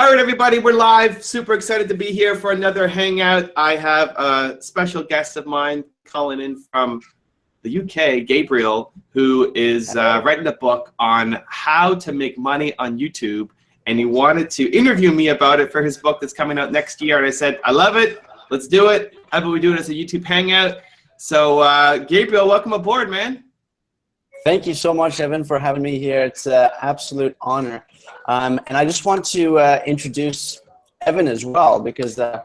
All right, everybody, we're live. Super excited to be here for another hangout. I have a special guest of mine calling in from the UK, Gabriel, who is writing a book on how to make money on YouTube. And he wanted to interview me about it for his book that's coming out next year. And I said, I love it. Let's do it. How about we do it as a YouTube hangout? So, Gabriel, welcome aboard, man. Thank you so much, Evan, for having me here. It's an absolute honor. And I just want to introduce Evan as well, because I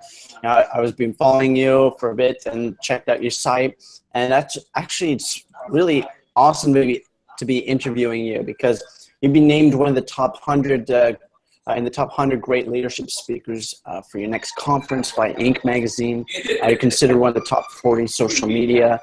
was been following you for a bit and checked out your site. And that's actually, it's really awesome to be interviewing you, because you've been named one of the top 100 in the top 100 great leadership speakers for your next conference by Inc. magazine. You're considered one of the top 40 social media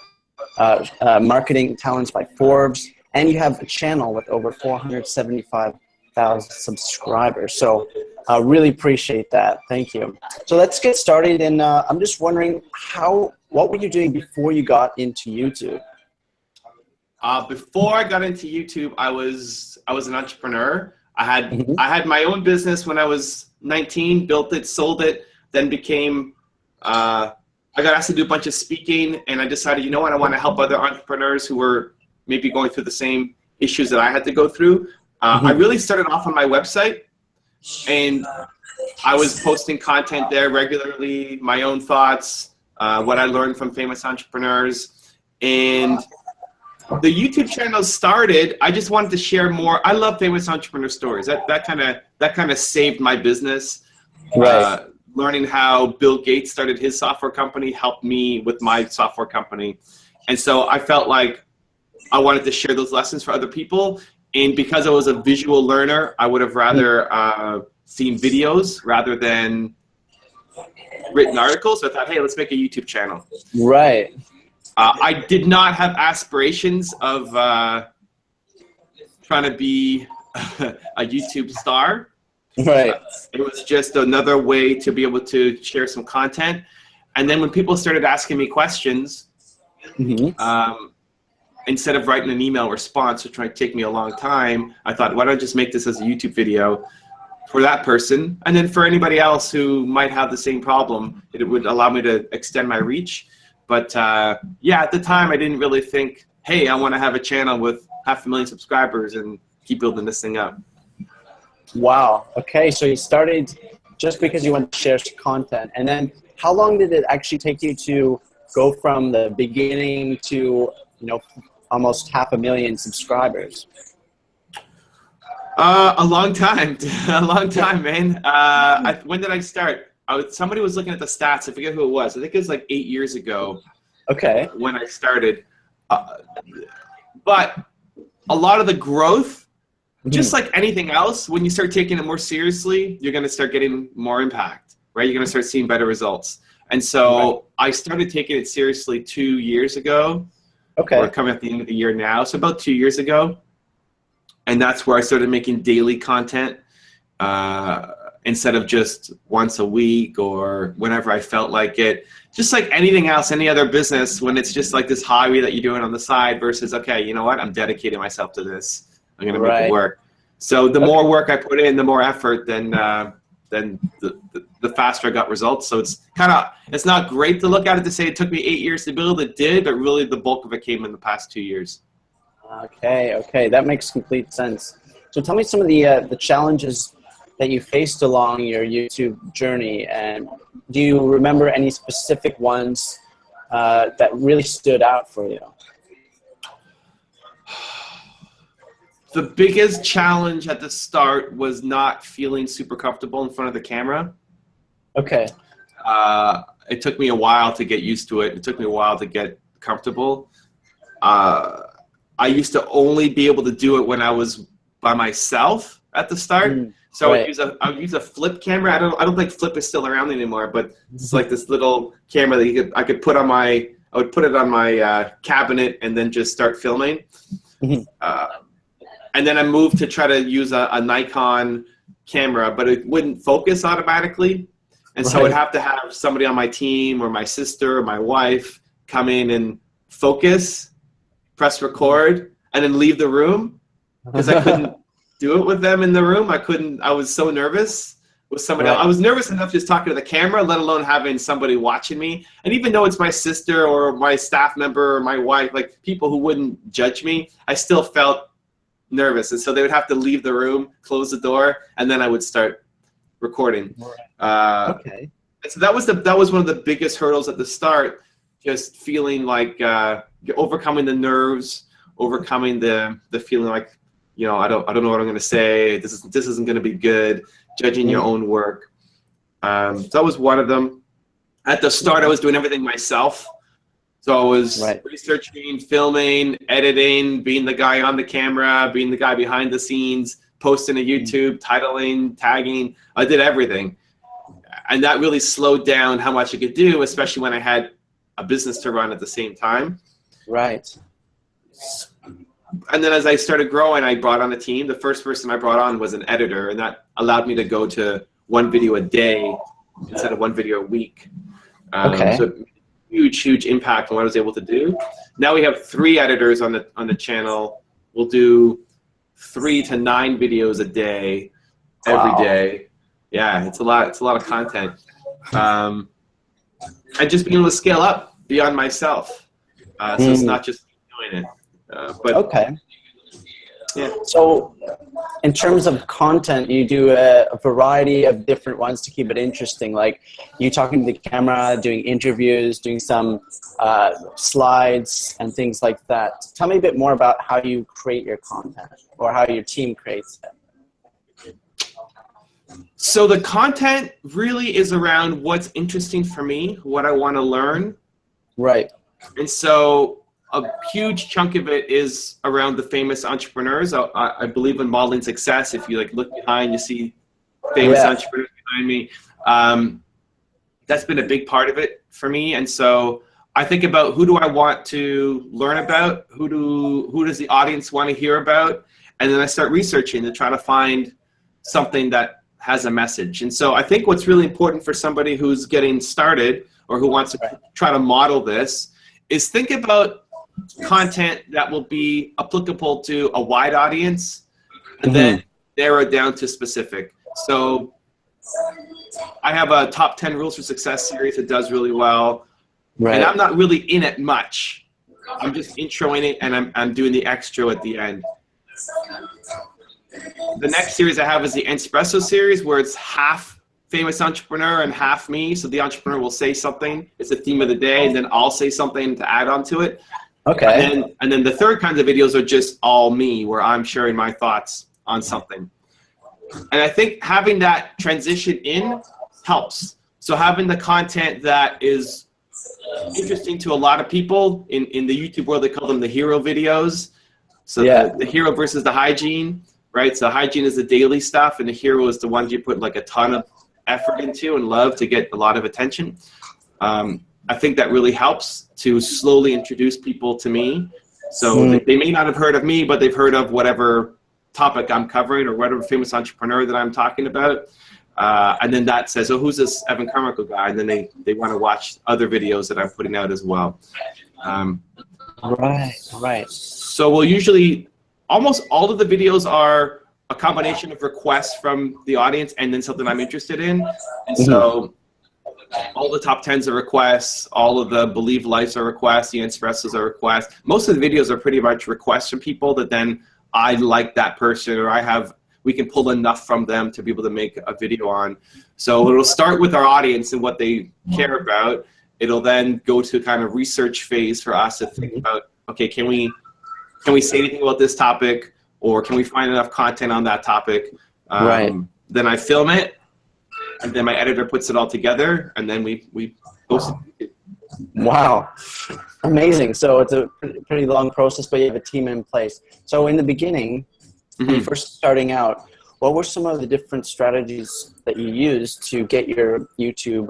marketing talents by Forbes, and you have a channel with over 475,000 subscribers. So I really appreciate that. Thank you. So let's get started. And I'm just wondering, what were you doing before you got into YouTube? Before I got into YouTube, I was an entrepreneur. I had my own business when I was 19, built it, sold it, then became I got asked to do a bunch of speaking, and I decided, you know what, I want to help other entrepreneurs who were maybe going through the same issues that I had to go through. I really started off on my website, and I was posting content there regularly, my own thoughts, what I learned from famous entrepreneurs. And the YouTube channel started, I just wanted to share more. I love famous entrepreneur stories. That kind of saved my business. Right. Learning how Bill Gates started his software company helped me with my software company. And so I felt like I wanted to share those lessons for other people. And because I was a visual learner, I would have rather seen videos rather than written articles. So I thought, hey, let's make a YouTube channel. Right. I did not have aspirations of trying to be a YouTube star. Right. It was just another way to be able to share some content. And then when people started asking me questions, instead of writing an email response, which might take me a long time, I thought, why don't I just make this as a YouTube video for that person? And then for anybody else who might have the same problem, it would allow me to extend my reach. But yeah, at the time, I didn't really think, hey, I want to have a channel with 500,000 subscribers and keep building this thing up. Wow. Okay. So you started just because you wanted to share content. And then how long did it actually take you to go from the beginning to, almost 500,000 subscribers? A long time. A long time, man. When did I start? Somebody was looking at the stats. I forget who it was. I think it was like 8 years ago. Okay. When I started. But a lot of the growth, just like anything else, when you start taking it more seriously, you're going to start getting more impact, right? You're going to start seeing better results. And so I started taking it seriously 2 years ago. Okay. We're coming at the end of the year now. So about 2 years ago. And that's where I started making daily content instead of just once a week or whenever I felt like it. Just like anything else, any other business, when it's just like this hobby that you're doing on the side versus, okay, you know what? I'm dedicating myself to this. I'm going to make it work. So the more work I put in, the more effort, then the faster I got results. So it's it's not great to look at it to say it took me 8 years to build. It did, but really the bulk of it came in the past 2 years. Okay, that makes complete sense. So tell me some of the challenges that you faced along your YouTube journey, and do you remember any specific ones that really stood out for you? The biggest challenge at the start was not feeling super comfortable in front of the camera. Okay. It took me a while to get used to it. It took me a while to get comfortable. I used to only be able to do it when I was by myself at the start. So I would use a flip camera. I don't think flip is still around anymore, but it's like this little camera that I could put on I would put it on my cabinet and then just start filming. And then I moved to try to use a Nikon camera, but it wouldn't focus automatically. And so I'd have to have somebody on my team or my sister or my wife come in and focus, press record, and then leave the room because I couldn't do it with them in the room. I was so nervous with somebody else. I was nervous enough just talking to the camera, let alone having somebody watching me. And even though it's my sister or my staff member or my wife, like people who wouldn't judge me, I still felt nervous. And so they would have to leave the room, close the door, and then I would start recording. Okay. And so that was one of the biggest hurdles at the start, just feeling like overcoming the nerves, overcoming the feeling like, you know, I don't know what I'm going to say. This isn't going to be good. Judging your own work. So that was one of them. At the start, I was doing everything myself. So I was researching, filming, editing, being the guy on the camera, being the guy behind the scenes, posting to YouTube, titling, tagging. I did everything. And that really slowed down how much I could do, especially when I had a business to run at the same time. Right. And then as I started growing, I brought on a team. The first person I brought on was an editor, and that allowed me to go to one video a day instead of one video a week. So huge impact on what I was able to do. Now we have 3 editors on the channel. We'll do 3 to 9 videos a day, every day. Yeah, it's a lot. It's a lot of content. And just being able to scale up beyond myself. So it's not just doing it. Yeah. So in terms of content, you do a variety of different ones to keep it interesting, like you talking to the camera, doing interviews, doing some slides and things like that. Tell me a bit more about how you create your content or how your team creates it. So the content really is around what's interesting for me, what I want to learn. Right. And so a huge chunk of it is around the famous entrepreneurs. I believe in modeling success. If you like look behind, you see famous entrepreneurs behind me. That's been a big part of it for me. And so I think about who do I want to learn about? Who does the audience want to hear about? And then I start researching to try to find something that has a message. And so I think what's really important for somebody who's getting started or who wants to try to model this is think about content that will be applicable to a wide audience and then narrow down to specific. So I have a top 10 rules for success series that does really well. And I'm not really in it much. I'm just introing it and I'm doing the extra at the end. The next series I have is the Espresso series, where it's half famous entrepreneur and half me. So the entrepreneur will say something, it's the theme of the day, and then I'll say something to add on to it. Okay. And then the third kind of videos are just all me, where I'm sharing my thoughts on something. And I think having that transition in helps. So having the content that is interesting to a lot of people, in the YouTube world, they call them the hero videos. So the hero versus the hygiene, right? So hygiene is the daily stuff, and the hero is the ones you put like a ton of effort into and love to get a lot of attention. I think that really helps to slowly introduce people to me. So they may not have heard of me, but they've heard of whatever topic I'm covering or whatever famous entrepreneur that I'm talking about. And then that says, oh, who's this Evan Carmichael guy? And then they want to watch other videos that I'm putting out as well. Right. So we'll usually, almost all of the videos are a combination of requests from the audience and then something I'm interested in. And so all the top 10s are requests, all of the Believe Lives are requests, the Espressos are requests. Most of the videos are pretty much requests from people that then I like that person, or we can pull enough from them to be able to make a video on. So it'll start with our audience and what they care about. It'll then go to kind of research phase for us to think about, okay, can we say anything about this topic, or can we find enough content on that topic? Then I film it, and then my editor puts it all together, and then we post it. Wow, amazing. So it's a pretty long process, but you have a team in place. So in the beginning, when you first starting out, what were some of the different strategies that you used to get your YouTube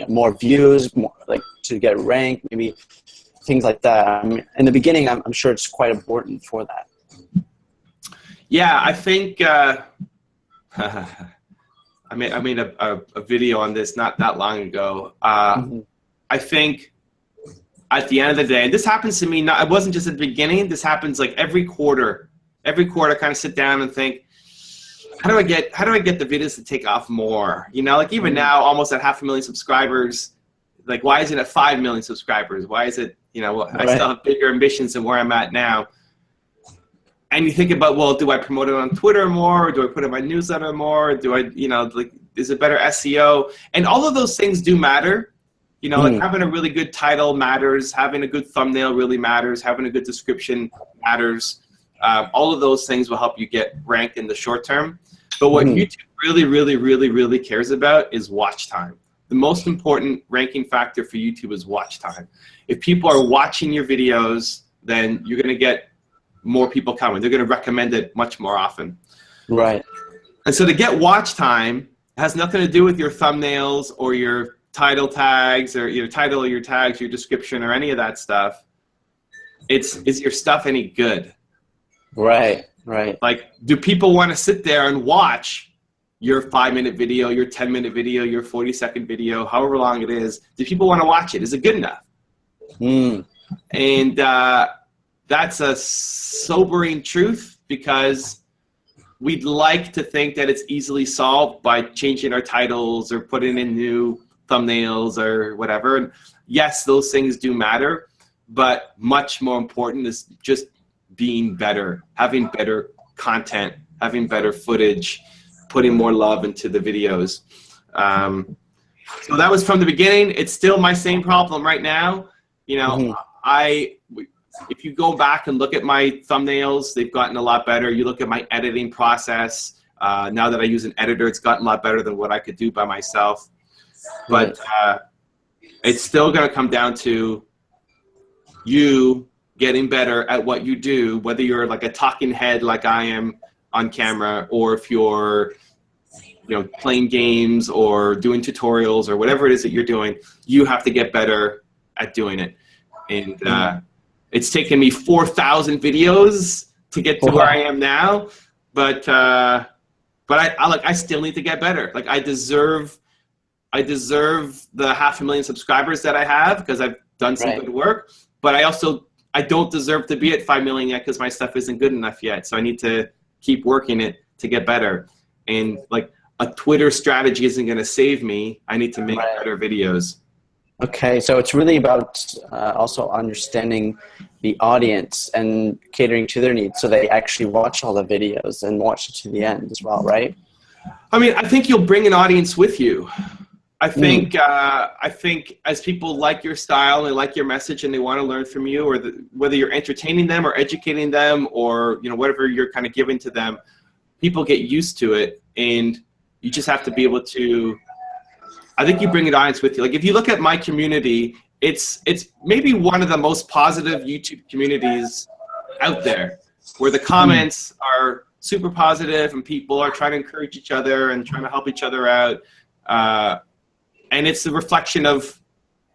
more views, like to get ranked, maybe things like that? In the beginning, I'm sure it's quite important for that. Yeah, I think I made a video on this not that long ago. I think at the end of the day, and this happens to me, it wasn't just at the beginning, this happens like every quarter. Every quarter I kind of sit down and think, how do I get the videos to take off more? You know, like even now, almost at 500,000 subscribers. Like, why is it at 5 million subscribers? Why is it, you know, I still have bigger ambitions than where I'm at now. And you think about, well, do I promote it on Twitter more? Or do I put it in my newsletter more? Do I, you know, like, is it better SEO? And all of those things do matter. You know, like having a really good title matters. Having a good thumbnail really matters. Having a good description matters. All of those things will help you get ranked in the short term. But what YouTube really cares about is watch time. The most important ranking factor for YouTube is watch time. If people are watching your videos, then you're going to get more people coming. They're going to recommend it much more often. Right. And so to get watch time has nothing to do with your thumbnails or your title tags or your title or your tags, your description or any of that stuff. Is your stuff any good? Right, right. Like, do people want to sit there and watch your 5-minute video, your 10-minute video, your 40-second video, however long it is? Do people want to watch it? Is it good enough? And that's a sobering truth, because we'd like to think that it's easily solved by changing our titles or putting in new thumbnails or whatever. And yes, those things do matter, but much more important is just being better, having better content, having better footage, putting more love into the videos. So that was from the beginning. It's still my same problem right now. You know, if you go back and look at my thumbnails, they've gotten a lot better. You look at my editing process. Now that I use an editor, it's gotten a lot better than what I could do by myself. But it's still going to come down to you getting better at what you do, whether you're like a talking head like I am on camera, or if you're, you know, playing games or doing tutorials or whatever it is that you're doing. You have to get better at doing it. And it's taken me 4,000 videos to get to where I am now, but I still need to get better. Like, I deserve the 500,000 subscribers that I have, because I've done some good work, but I don't deserve to be at 5 million yet, because my stuff isn't good enough yet. So I need to keep working it to get better. And like, a Twitter strategy isn't going to save me. I need to make better videos. Okay, so it's really about also understanding the audience and catering to their needs, so they actually watch all the videos and watch it to the end as well, right? I mean, I think you'll bring an audience with you. I think as people like your style and they like your message and they want to learn from you, or whether you're entertaining them or educating them, or, you know, whatever you're kind of giving to them, people get used to it, and you just have to be able to. I think you bring an audience with you. Like, if you look at my community, it's maybe one of the most positive YouTube communities out there, where the comments are super positive and people are trying to encourage each other and trying to help each other out. And it's a reflection of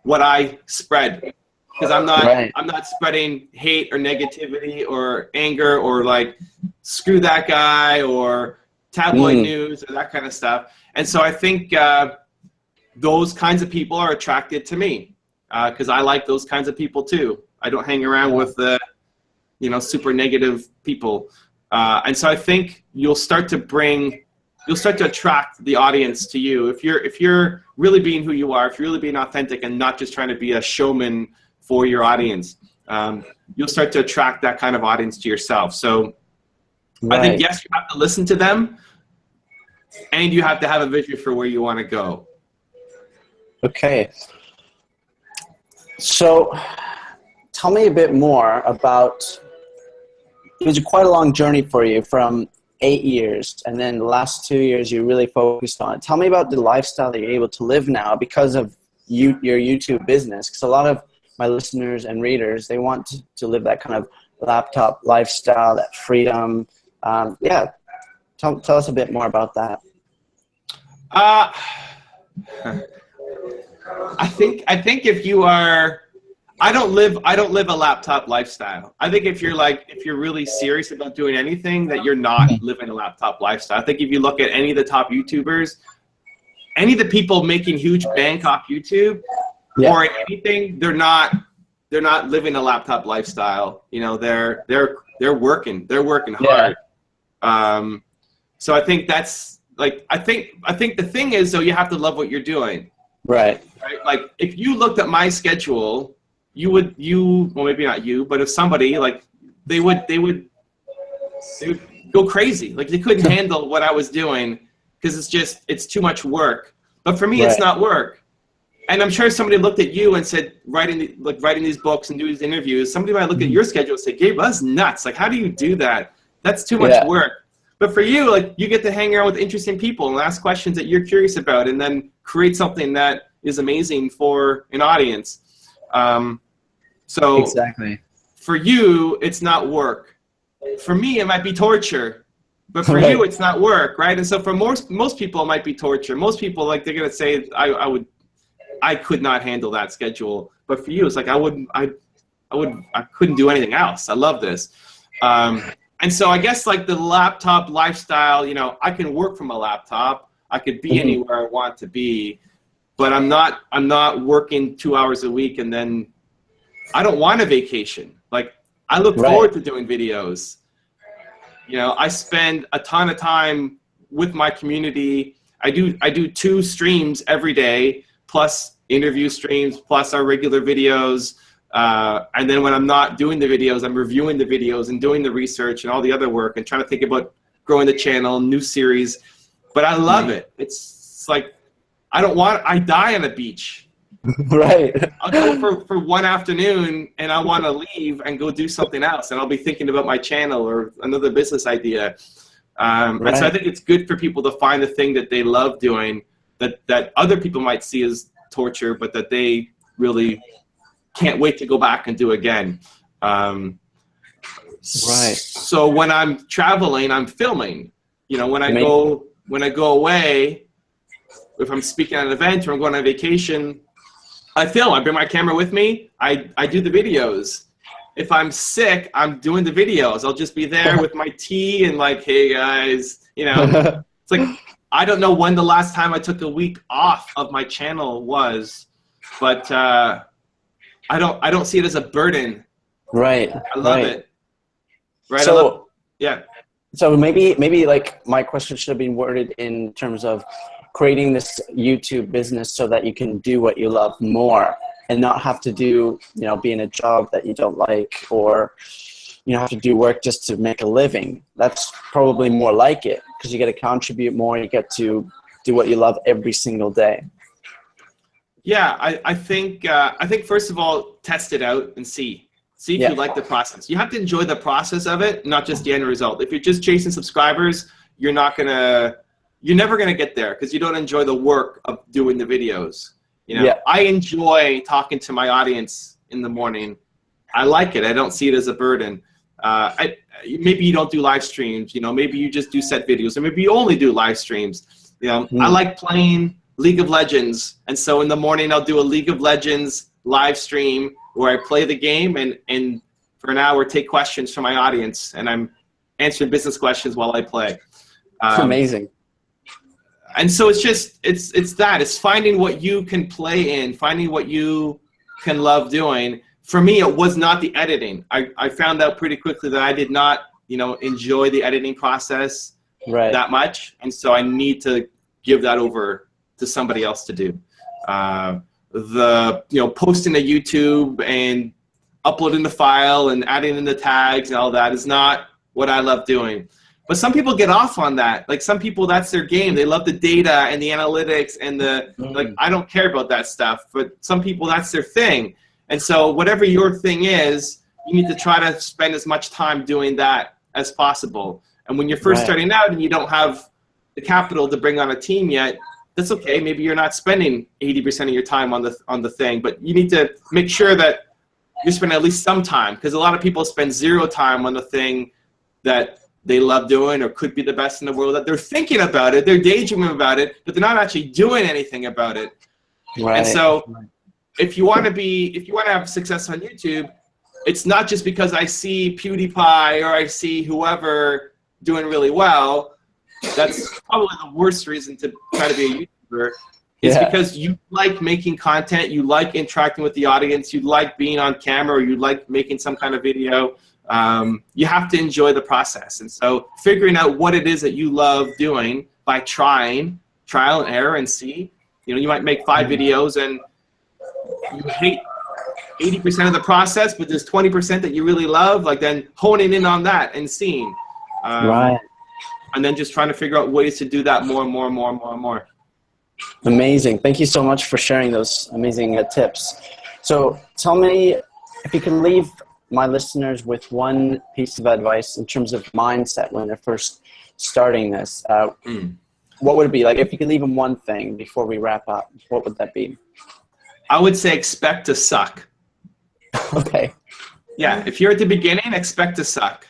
what I spread, because I'm not spreading hate or negativity or anger or like screw that guy or tabloid news or that kind of stuff. And so I think those kinds of people are attracted to me, because I like those kinds of people too. I don't hang around with the, you know, super negative people. And so I think you'll start to attract the audience to you. If you're really being who you are, if you're really being authentic and not just trying to be a showman for your audience, you'll start to attract that kind of audience to yourself. So I think, yes, you have to listen to them, and you have to have a vision for where you want to go. Okay. So tell me a bit more about, it was quite a long journey for you, from 8 years, and then the last 2 years you really focused on it. Tell me about the lifestyle that you're able to live now because of your YouTube business, because a lot of my listeners and readers, they want to live that kind of laptop lifestyle, that freedom. Yeah, tell us a bit more about that. I think if you are, I don't live a laptop lifestyle. I think if you're really serious about doing anything, that you're not living a laptop lifestyle. I think if you look at any of the top YouTubers, any of the people making huge bank off YouTube or anything, they're not living a laptop lifestyle. You know, they're working hard. So I think that's like, I think the thing is though, you have to love what you're doing. Right. Like if you looked at my schedule, well, maybe not you, but if somebody like, they would go crazy. Like they couldn't handle what I was doing because it's too much work. But for me, it's not work. And I'm sure somebody looked at you and said, writing these books and doing these interviews, somebody might look at your schedule and say, Gabe, that's nuts. Like, how do you do that? That's too much work. But for you, like, you get to hang around with interesting people and ask questions that you're curious about and then create something that is amazing for an audience. So exactly. For you, it's not work. For me, it might be torture. But for you, it's not work, right? And so for most people, it might be torture. Most people, like, they're going to say, I could not handle that schedule. But for you, it's like I couldn't do anything else. I love this. And so I guess like the laptop lifestyle, you know, I can work from a laptop. I could be anywhere I want to be, but I'm not working 2 hours a week. And then I don't want a vacation. Like I look forward to doing videos. You know, I spend a ton of time with my community. I do 2 streams every day, plus interview streams, plus our regular videos. And then when I'm not doing the videos, I'm reviewing the videos and doing the research and all the other work and trying to think about growing the channel, new series. But I love it. It's like, I die on a beach. Right. I'll go for one afternoon and I want to leave and go do something else. And I'll be thinking about my channel or another business idea. And so I think it's good for people to find the thing that they love doing that other people might see as torture, but that they really can't wait to go back and do again. So when I'm traveling, I'm filming. You know, when I go away, if I'm speaking at an event or I'm going on vacation, I film. I bring my camera with me. I do the videos. If I'm sick, I'm doing the videos. I'll just be there with my tea and like, hey guys, you know. It's like I don't know when the last time I took a week off of my channel was, but I don't see it as a burden. Right. I love it. Right. So yeah. So maybe like my question should have been worded in terms of creating this YouTube business so that you can do what you love more and not have to do, you know, be in a job that you don't like or, you know, have to do work just to make a living. That's probably more like it because you get to contribute more. You get to do what you love every single day. Yeah, I think first of all, test it out and see if you like the process. You have to enjoy the process of it, not just the end result. If you're just chasing subscribers, you're never gonna get there because you don't enjoy the work of doing the videos. You know, I enjoy talking to my audience in the morning. I like it. I don't see it as a burden. Maybe you don't do live streams. You know, maybe you just do set videos, or maybe you only do live streams. You know, I like playing League of Legends, and so in the morning I'll do a League of Legends live stream where I play the game and for an hour take questions from my audience, and I'm answering business questions while I play. It's amazing. And so it's finding what you can play in, finding what you can love doing. For me, it was not the editing. I found out pretty quickly that I did not, you know, enjoy the editing process that much, and so I need to give that over to somebody else to do. Posting to YouTube and uploading the file and adding in the tags and all that is not what I love doing. But some people get off on that. Like some people, that's their game. They love the data and the analytics and like, I don't care about that stuff. But some people, that's their thing. And so whatever your thing is, you need to try to spend as much time doing that as possible. And when you're first starting out and you don't have the capital to bring on a team yet, that's okay. Maybe you're not spending 80% of your time on the thing, but you need to make sure that you spend at least some time, because a lot of people spend 0 time on the thing that they love doing or could be the best in the world, that they're thinking about it, they're daydreaming about it, but they're not actually doing anything about it. And so if you want to have success on YouTube, it's not just because I see PewDiePie or I see whoever doing really well. That's probably the worst reason to try to be a YouTuber. It's because you like making content, you like interacting with the audience, you like being on camera, or you like making some kind of video. You have to enjoy the process. And so figuring out what it is that you love doing by trial and error and see. You might make 5 videos and you hate 80% of the process, but there's 20% that you really love, like then honing in on that and seeing. Right. And then just trying to figure out ways to do that more and more and more and more and more. Amazing. Thank you so much for sharing those amazing tips. So tell me, if you can leave my listeners with one piece of advice in terms of mindset when they're first starting this, what would it be? Like, if you could leave them one thing before we wrap up, what would that be? I would say expect to suck. Okay. Yeah, if you're at the beginning, expect to suck.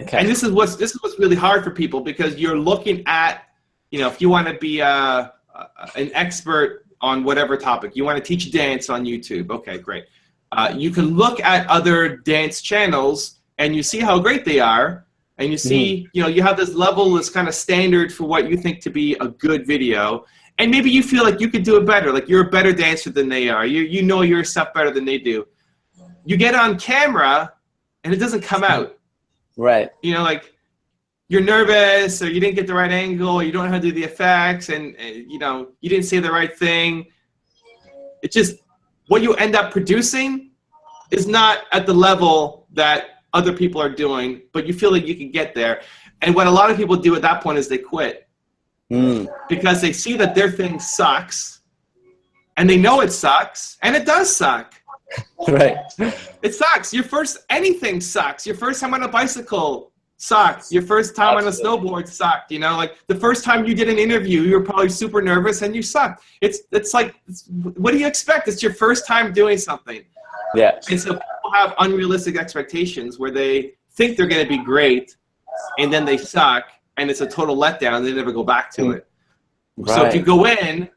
Okay. And this is what's really hard for people, because you're looking at, if you want to be an expert on whatever topic, you want to teach dance on YouTube. Okay, great. You can look at other dance channels and you see how great they are, and you see, you have this level, this kind of standard for what you think to be a good video, and maybe you feel like you could do it better, like you're a better dancer than they are. You know your stuff better than they do. You get on camera and it doesn't come out. Right. Like you're nervous, or you didn't get the right angle, or you don't know how to do the effects, and you didn't say the right thing. It just, what you end up producing is not at the level that other people are doing, but you feel like you can get there. And what a lot of people do at that point is they quit. Because they see that their thing sucks, and they know it sucks, and it does suck. Right. It sucks. Anything sucks. Your first time on a bicycle sucked. Your first time on a snowboard sucked. Like the first time you did an interview, you were probably super nervous and you sucked. It's like, what do you expect? It's your first time doing something. Yeah. And so people have unrealistic expectations where they think they're going to be great, and then they suck, and it's a total letdown. They never go back to it. Right. So if you go in,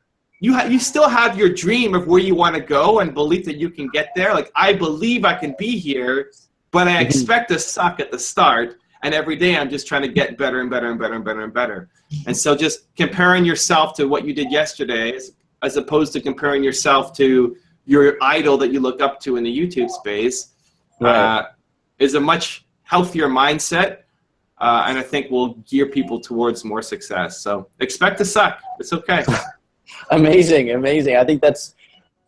you still have your dream of where you want to go and belief that you can get there. Like, I believe I can be here, but I expect to suck at the start. And every day I'm just trying to get better and better and better and better and better. And so just comparing yourself to what you did yesterday, as opposed to comparing yourself to your idol that you look up to in the YouTube space, right, is a much healthier mindset. And I think will gear people towards more success. So expect to suck. It's okay. Amazing, amazing. I think that's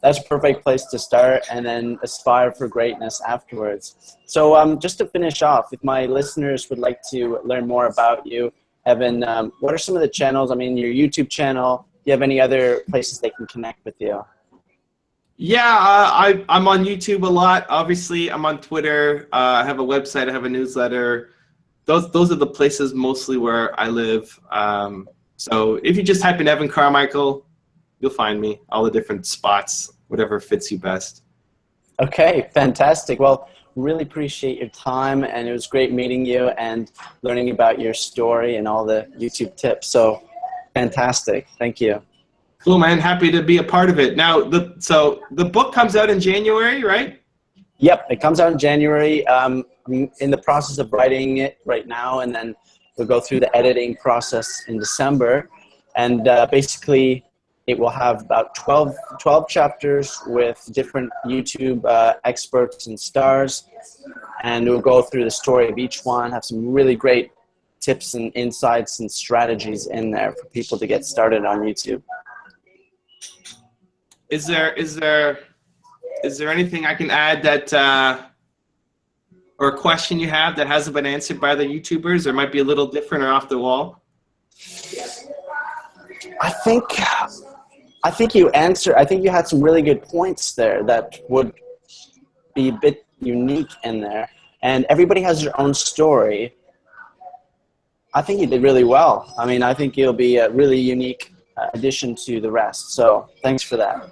a perfect place to start, and then aspire for greatness afterwards. So just to finish off, if my listeners would like to learn more about you, Evan, what are some of the channels? I mean, your YouTube channel. Do you have any other places they can connect with you? Yeah, I'm on YouTube a lot. Obviously, I'm on Twitter. I have a website. I have a newsletter. Those are the places mostly where I live. So if you just type in Evan Carmichael, you'll find me. All the different spots, whatever fits you best. Okay, fantastic. Well, really appreciate your time, and it was great meeting you and learning about your story and all the YouTube tips. So fantastic. Thank you. Cool, man. Happy to be a part of it. Now, so the book comes out in January, right? Yep, it comes out in January. I'm in the process of writing it right now, and then we'll go through the editing process in December. And basically, it will have about 12 chapters with different YouTube experts and stars. And we'll go through the story of each one, have some really great tips and insights and strategies in there for people to get started on YouTube. Is there anything I can add that, or a question you have that hasn't been answered by the YouTubers, or might be a little different or off the wall? I think you answered. I think you had some really good points there that would be a bit unique in there. And everybody has their own story. I think you did really well. I mean, I think you'll be a really unique addition to the rest. So thanks for that.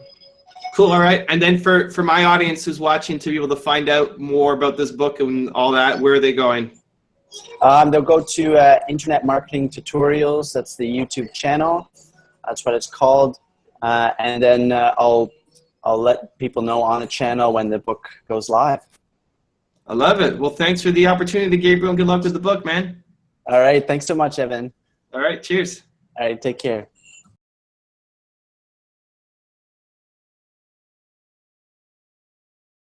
Cool. All right. And then for my audience who's watching, to be able to find out more about this book and all that, where are they going? They'll go to Internet Marketing Tutorials. That's the YouTube channel. That's what it's called. And then I'll let people know on the channel when the book goes live. I love it. Well, thanks for the opportunity, Gabriel, and good luck with the book, man. All right. Thanks so much, Evan. All right. Cheers. All right. Take care.